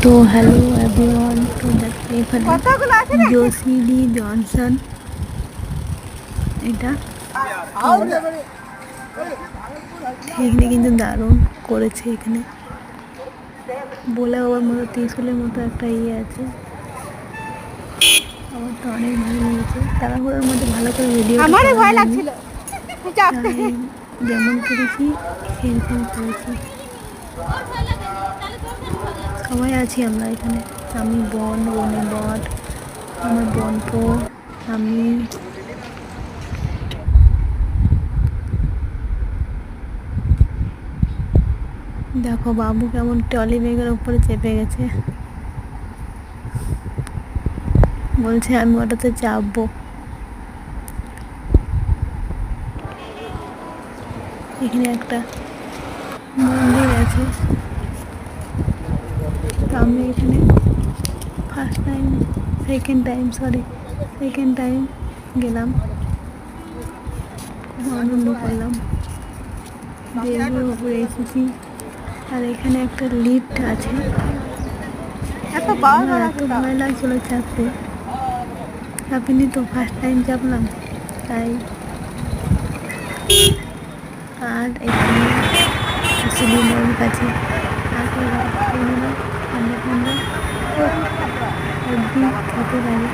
তো hello everyone, তো দেখো এখানে জোসিডি জনসন, এটা এখানে কিন্তু দারুণ করেছে। এখানে বলে ওর মতো ত্রিশুলের মতো একটা আছে। আমার তো অনেক ভালো লেগেছে। তাড়াহুড়োর মধ্যে ভালো করে ভিডিও যেমন করেছি সেরকম করেছি। সবাই আছি আমরা এখানে, আমি বোনের বট, আমার বোনপো, আমি। দেখো বাবু কেমন ট্রলি ব্যাগের উপরে চেপে গেছে, বলছে আমি ওটাতে চাপবো। এখানে একটা মন্দির আছে, তো আমি এখানে সেকেন্ড টাইম গেলাম, খুব আনন্দ করলাম, দেবীর উপরে এসেছি। আর এখানে একটা লিফট আছে, এত ভয় লাগছিল চাপতে, চাপিনি তো, ফার্স্ট টাইম চাপলাম তাই। আর এখানে সিলিন্ডারের কাছে ঠান্ডা ঠান্ডা খেতে পারি।